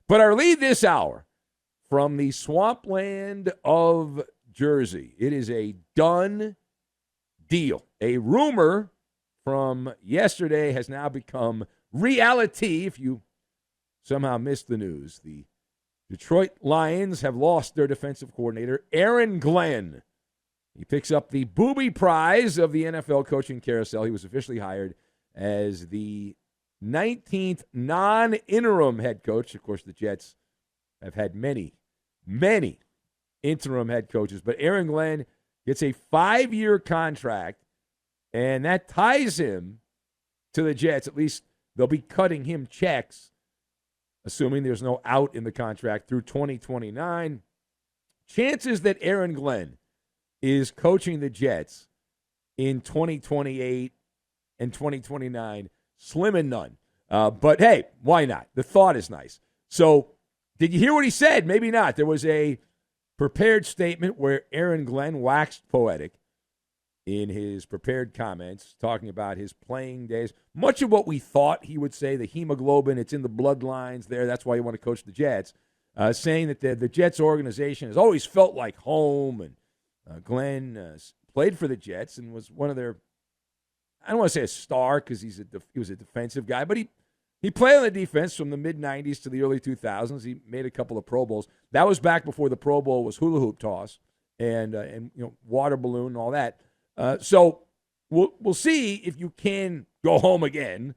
But our lead this hour from the swampland of Jersey, it is a done deal. A rumor from yesterday has now become reality. If you somehow missed the news, the Detroit Lions have lost their defensive coordinator, Aaron Glenn. He picks up the booby prize of the NFL coaching carousel. He was officially hired as the 19th non-interim head coach. Of course, the Jets have had many interim head coaches, but Aaron Glenn gets a 5-year contract, and that ties him to the Jets. At least they'll be cutting him checks, assuming there's no out in the contract, through 2029. Chances that Aaron Glenn is coaching the Jets in 2028 and 2029, slim and none. But hey, why not? The thought is nice. So did you hear what he said? Maybe not. There was a prepared statement where Aaron Glenn waxed poetic in his prepared comments, talking about his playing days. Much of what we thought he would say, the hemoglobin, it's in the bloodlines there. That's why you want to coach the Jets. Saying that the Jets organization has always felt like home. And Glenn played for the Jets and was one of their, I don't want to say a star because he was a defensive guy, but he played on the defense from the mid-'90s to the early 2000s. He made a couple of Pro Bowls. That was back before the Pro Bowl was hula hoop toss and water balloon and all that. So we'll see if you can go home again.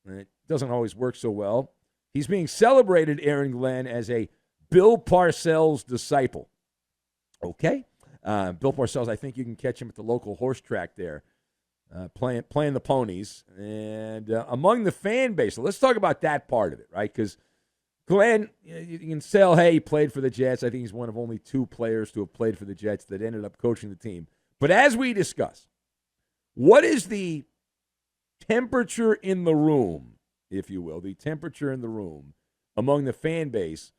It doesn't always work so well. He's being celebrated, Aaron Glenn, as a Bill Parcells disciple. Okay? Bill Parcells, I think you can catch him at the local horse track there. Playing the ponies. And among the fan base, so let's talk about that part of it, right? Because Glenn, you can sell, hey, he played for the Jets. I think he's one of only 2 players to have played for the Jets that ended up coaching the team. But as we discuss, what is the temperature in the room, if you will, the temperature in the room among the fan base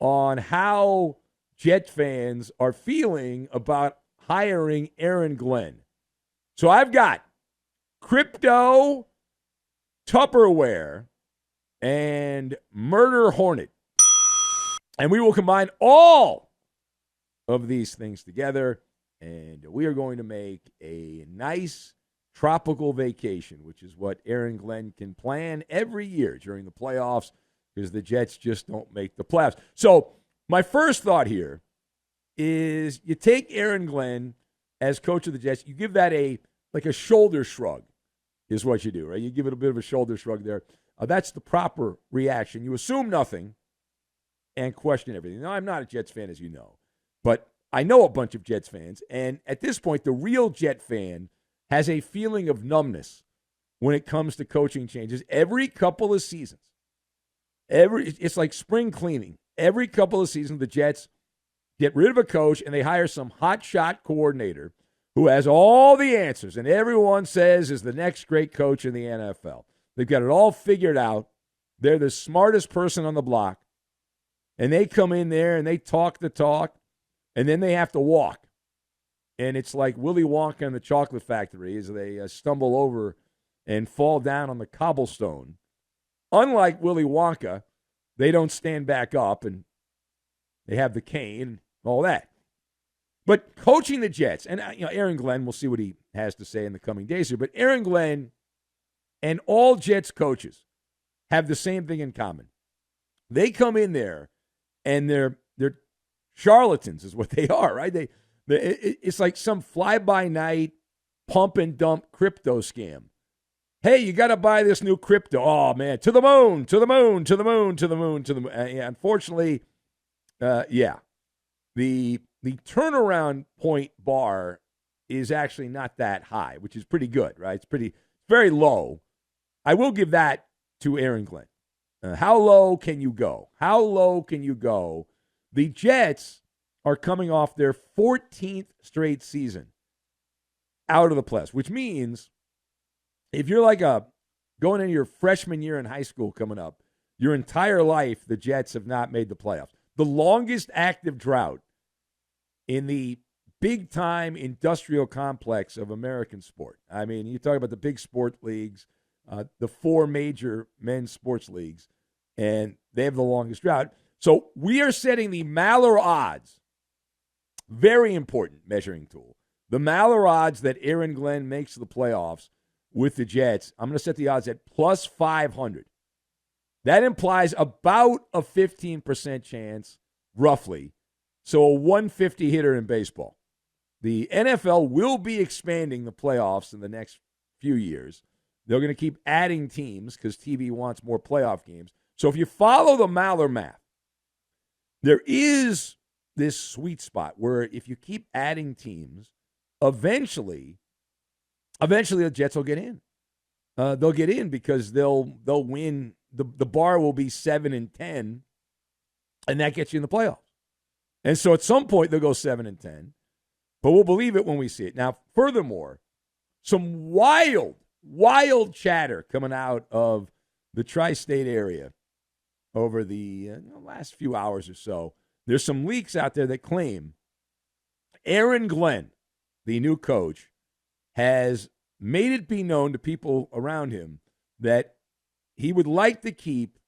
on how Jet fans are feeling about hiring Aaron Glenn? So I've got Crypto, Tupperware, and Murder Hornet. And we will combine all of these things together, and we are going to make a nice tropical vacation, which is what Aaron Glenn can plan every year during the playoffs because the Jets just don't make the playoffs. So my first thought here is you take Aaron Glenn as coach of the Jets, you give that a shoulder shrug is what you do, right? You give it a bit of a shoulder shrug there. That's the proper reaction. You assume nothing and question everything. Now, I'm not a Jets fan, as you know, but I know a bunch of Jets fans, and at this point, the real Jet fan has a feeling of numbness when it comes to coaching changes. Every couple of seasons, it's like spring cleaning. Every couple of seasons, the Jets get rid of a coach, and they hire some hotshot coordinator who has all the answers, and everyone says is the next great coach in the NFL. They've got it all figured out. They're the smartest person on the block, and they come in there and they talk the talk, and then they have to walk. And it's like Willy Wonka and the Chocolate Factory as they stumble over and fall down on the cobblestone. Unlike Willy Wonka, they don't stand back up, and they have the cane and all that. But coaching the Jets, and Aaron Glenn, we'll see what he has to say in the coming days here, but Aaron Glenn and all Jets coaches have the same thing in common. They come in there, and they're charlatans is what they are, right? It's like some fly-by-night pump-and-dump crypto scam. Hey, you got to buy this new crypto. Oh, man, to the moon, to the moon, to the moon, to the moon, to the moon. Unfortunately, the turnaround point bar is actually not that high, which is pretty good, right? It's very low. I will give that to Aaron Glenn. How low can you go? How low can you go? The Jets are coming off their 14th straight season out of the playoffs, which means if you're like going into your freshman year in high school coming up, your entire life the Jets have not made the playoffs. The longest active drought in the big-time industrial complex of American sport. I mean, you talk about the big sport leagues, the 4 major men's sports leagues. and they have the longest drought. So we are setting the Maller odds, very important measuring tool. The Maller odds that Aaron Glenn makes the playoffs with the Jets, I'm going to set the odds at plus 500. That implies about a 15% chance, roughly. So a 150 hitter in baseball. The NFL will be expanding the playoffs in the next few years. They're going to keep adding teams because TV wants more playoff games. So if you follow the Maller math, there is this sweet spot where if you keep adding teams, eventually the Jets will get in. They'll get in because they'll win. The bar will be 7-10, and that gets you in the playoffs. And so at some point they'll go 7-10, but we'll believe it when we see it. Now, furthermore, some wild chatter coming out of the tri-state area over the last few hours or so. There's some leaks out there that claim Aaron Glenn, the new coach, has made it be known to people around him that he would like to keep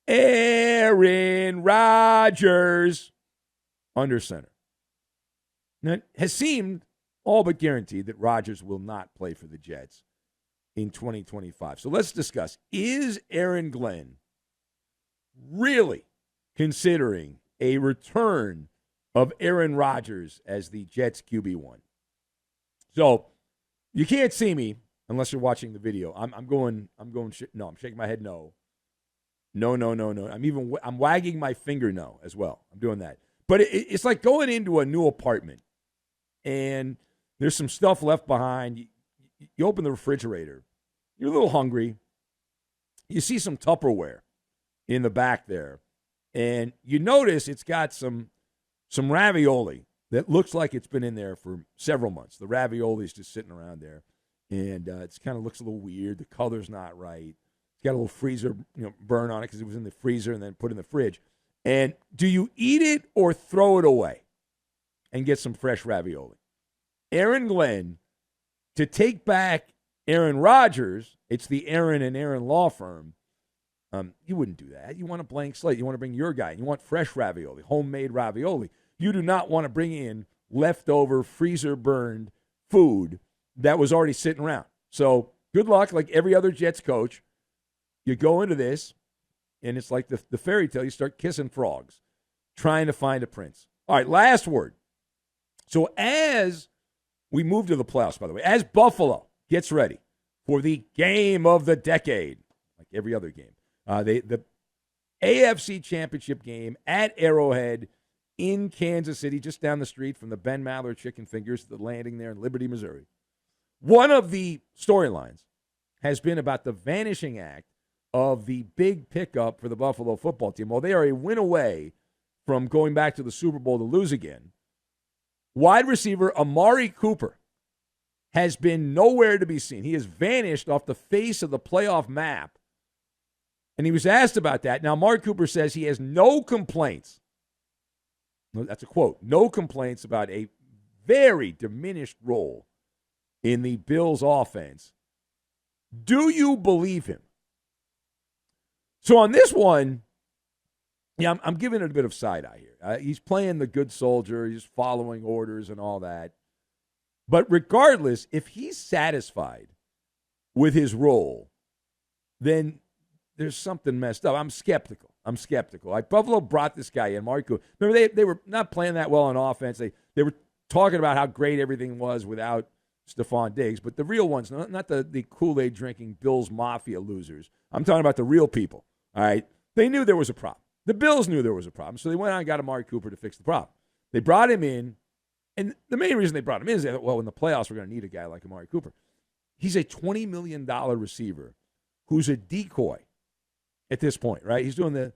Aaron Rodgers under center. Now, it has seemed all but guaranteed that Rodgers will not play for the Jets in 2025. So let's discuss, is Aaron Glenn really considering a return of Aaron Rodgers as the Jets QB1? So you can't see me unless you're watching the video. I'm shaking my head no. No. I'm wagging my finger no as well. I'm doing that. But it's like going into a new apartment and there's some stuff left behind. You open the refrigerator. You're a little hungry. You see some Tupperware in the back there. And you notice it's got some ravioli that looks like it's been in there for several months. The ravioli is just sitting around there. And it kind of looks a little weird. The color's not right. It's got a little freezer burn on it because it was in the freezer and then put in the fridge. And do you eat it or throw it away and get some fresh ravioli? Aaron Glenn, to take back Aaron Rodgers, it's the Aaron and Aaron law firm. You wouldn't do that. You want a blank slate. You want to bring your guy. You want fresh ravioli, homemade ravioli. You do not want to bring in leftover freezer-burned food that was already sitting around. So good luck. Like every other Jets coach, you go into this, and it's like the fairy tale. You start kissing frogs, trying to find a prince. All right, last word. So as we move to the playoffs, by the way, as Buffalo gets ready for the game of the decade, like every other game, the AFC Championship game at Arrowhead in Kansas City, just down the street from the Ben Maller Chicken Fingers, the landing there in Liberty, Missouri. One of the storylines has been about the vanishing act of the big pickup for the Buffalo football team. Well, they are a win away from going back to the Super Bowl to lose again. Wide receiver Amari Cooper has been nowhere to be seen. He has vanished off the face of the playoff map. And he was asked about that. Now, Amari Cooper says he has no complaints. That's a quote. No complaints about a very diminished role in the Bills' offense. Do you believe him? So on this one, yeah, I'm giving it a bit of side-eye here. He's playing the good soldier. He's following orders and all that. But regardless, if he's satisfied with his role, then there's something messed up. I'm skeptical. Like Buffalo brought this guy in, Amari Cooper. Remember, they were not playing that well on offense. They were talking about how great everything was without Stephon Diggs. But the real ones, not the Kool-Aid drinking Bills Mafia losers. I'm talking about the real people. All right? They knew there was a problem. The Bills knew there was a problem, so they went out and got Amari Cooper to fix the problem. They brought him in, and the main reason they brought him in is that, well, in the playoffs, we're going to need a guy like Amari Cooper. He's a $20 million receiver who's a decoy at this point, right? He's doing the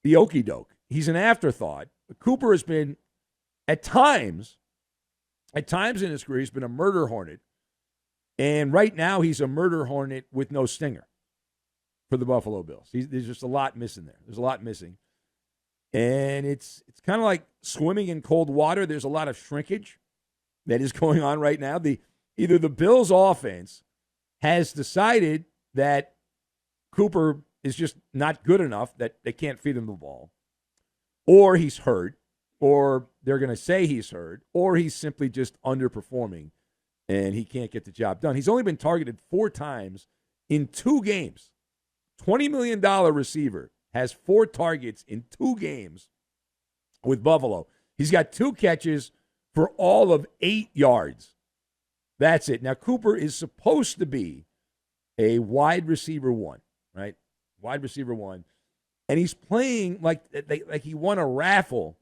okie doke. He's an afterthought. Cooper has been, at times in his career, he's been a murder hornet, and right now he's a murder hornet with no stinger for the Buffalo Bills. There's just a lot missing there. There's a lot missing. And it's kind of like swimming in cold water. There's a lot of shrinkage that is going on right now. Either the Bills' offense has decided that Cooper is just not good enough that they can't feed him the ball, or he's hurt, or they're going to say he's hurt, or he's simply just underperforming and he can't get the job done. He's only been targeted 4 times in 2 games. $20 million receiver has 4 targets in 2 games with Buffalo. He's got 2 catches for all of 8 yards. That's it. Now, Cooper is supposed to be a wide receiver 1, right? Wide receiver 1. And he's playing like he won a raffle.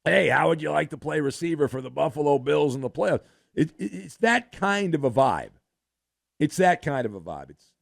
Hey, how would you like to play receiver for the Buffalo Bills in the playoffs? It's that kind of a vibe. It's that kind of a vibe. It's